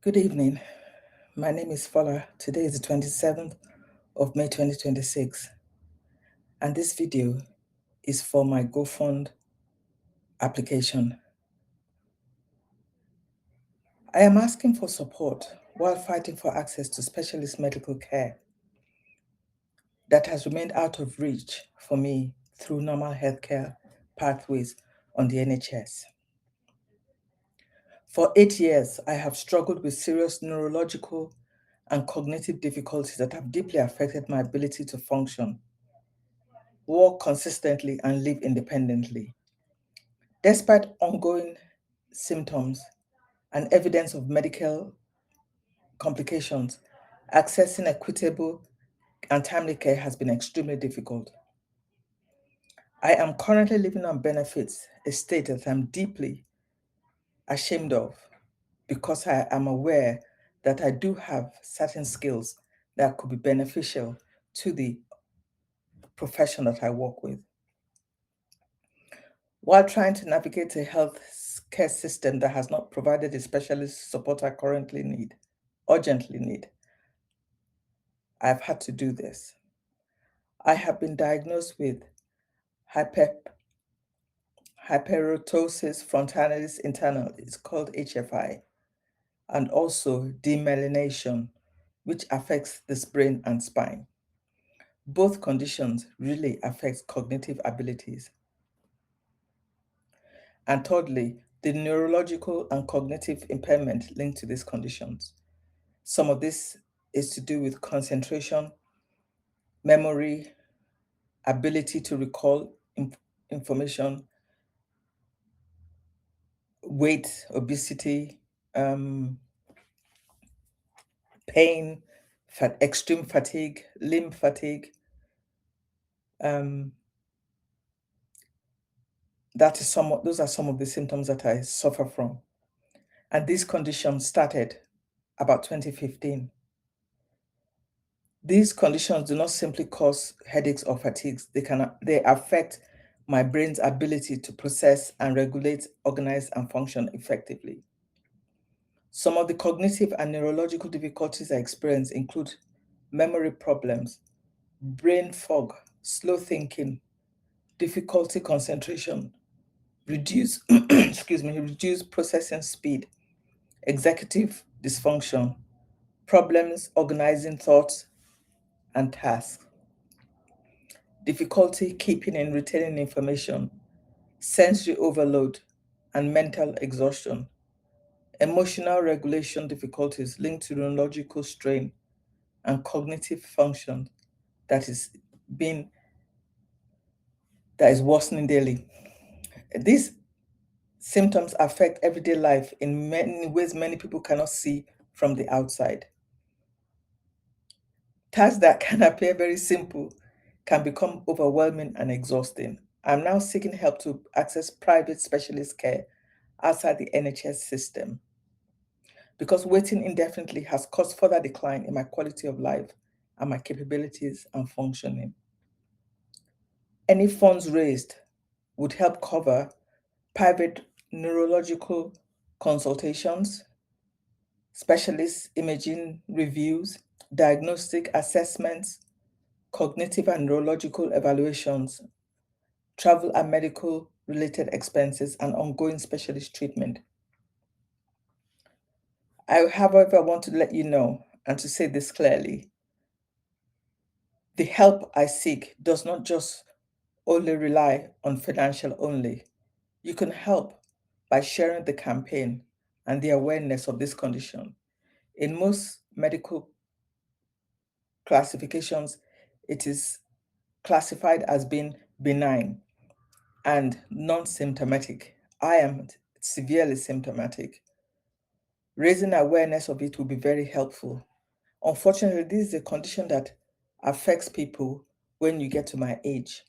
Good evening. My name is Fola. Today is the 27th of May 2026, and this video is for my GoFund application. I am asking for support while fighting for access to specialist medical care that has remained out of reach for me through normal healthcare pathways on the NHS. For 8 years, I have struggled with serious neurological and cognitive difficulties that have deeply affected my ability to function, work consistently, and live independently. Despite ongoing symptoms and evidence of medical complications, accessing equitable and timely care has been extremely difficult. I am currently living on benefits, a state that I'm deeply ashamed of because I am aware that I do have certain skills that could be beneficial to the profession that I work with. While trying to navigate a health care system that has not provided the specialist support I urgently need, I've had to do this. I have been diagnosed with hyperhidrosis frontalis internalis, it's called HFI, and also demyelination, which affects the brain and spine. Both conditions really affect cognitive abilities. And thirdly, the neurological and cognitive impairment linked to these conditions. Some of this is to do with concentration, memory, ability to recall information, weight, obesity, pain, extreme fatigue, limb fatigue. Those are some of the symptoms that I suffer from. And these conditions started about 2015. These conditions do not simply cause headaches or fatigues. They affect my brain's ability to process and regulate, organize, and function effectively. Some of the cognitive and neurological difficulties I experience include memory problems, brain fog, slow thinking, difficulty concentration, reduced reduced processing speed, executive dysfunction, problems organizing thoughts and tasks, difficulty keeping and retaining information, sensory overload, and mental exhaustion, emotional regulation difficulties linked to neurological strain, and cognitive function that is being that is worsening daily. These symptoms affect everyday life in many ways many people cannot see from the outside. Tasks that can appear very simple can become overwhelming and exhausting. I'm now seeking help to access private specialist care outside the NHS system because waiting indefinitely has caused further decline in my quality of life and my capabilities and functioning. Any funds raised would help cover private neurological consultations, specialist imaging reviews, diagnostic assessments, cognitive and neurological evaluations, travel and medical related expenses, and ongoing specialist treatment. I, however, want to let you know and to say this clearly. The help I seek does not just only rely on financial only. You can help by sharing the campaign and the awareness of this condition. In most medical classifications, it is classified as being benign and non-symptomatic. I am severely symptomatic. Raising awareness of it will be very helpful. Unfortunately, this is a condition that affects people when you get to my age.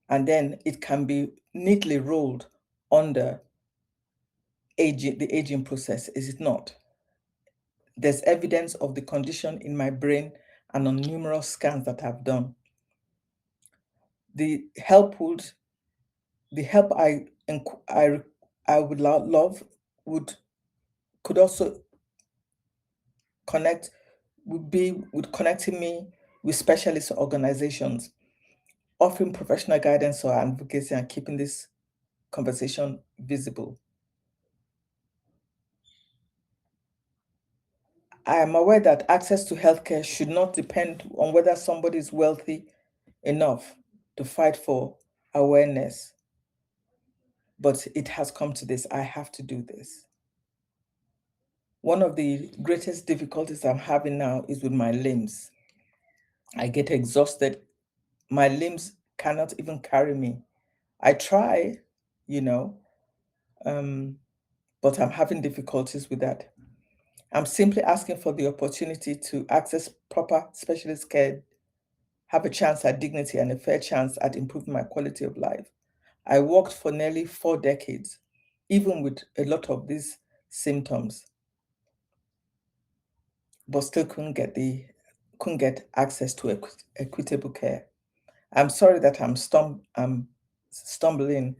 And then it can be neatly rolled under the aging process, is it not? There's evidence of the condition in my brain and on numerous scans that I've done. The help would the help I would love could also would be with connecting me with specialist organizations, offering professional guidance or advocacy, and keeping this conversation visible. I am aware that access to healthcare should not depend on whether somebody is wealthy enough to fight for awareness, but it has come to this. I have to do this. One of the greatest difficulties I'm having now is with my limbs. I get exhausted. My limbs cannot even carry me. I try, you know, but I'm having difficulties with that. I'm simply asking for the opportunity to access proper specialist care, have a chance at dignity and a fair chance at improving my quality of life. I worked for nearly 4 decades, even with a lot of these symptoms, but still couldn't get access to equitable care. I'm sorry that I'm stumbling.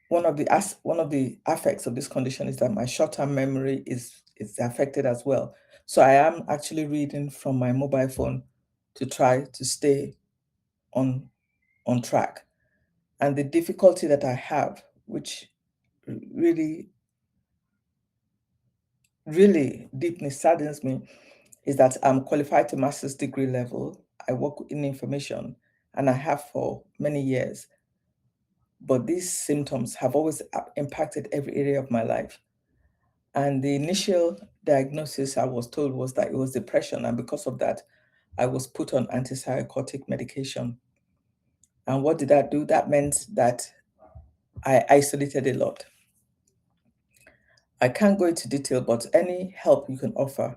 One of the effects of this condition is that my short-term memory is affected as well. So I am actually reading from my mobile phone to try to stay on on track. And the difficulty that I have, which really, really deeply saddens me, is that I'm qualified to master's degree level. I work in information and I have for many years, but these symptoms have always impacted every area of my life. And the initial diagnosis I was told was that it was depression. And because of that, I was put on antipsychotic medication. And what did that do? That meant that I isolated a lot. I can't go into detail, but any help you can offer,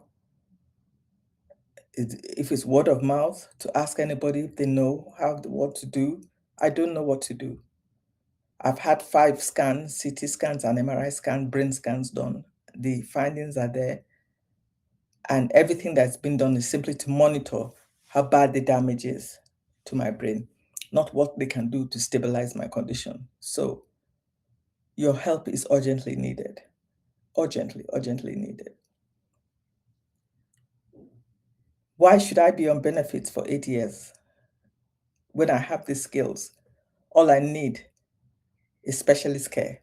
if it's word of mouth, to ask anybody if they know what to do. I don't know what to do. I've had 5 scans, CT scans, and MRI scan, brain scans done. The findings are there. And everything that's been done is simply to monitor how bad the damage is to my brain, not what they can do to stabilize my condition. So your help is urgently needed. Urgently, urgently needed. Why should I be on benefits for 8 years when I have these skills? All I need is specialist care.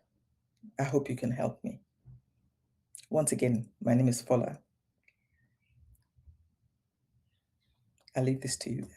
I hope you can help me. Once again, my name is Fola. I leave this to you.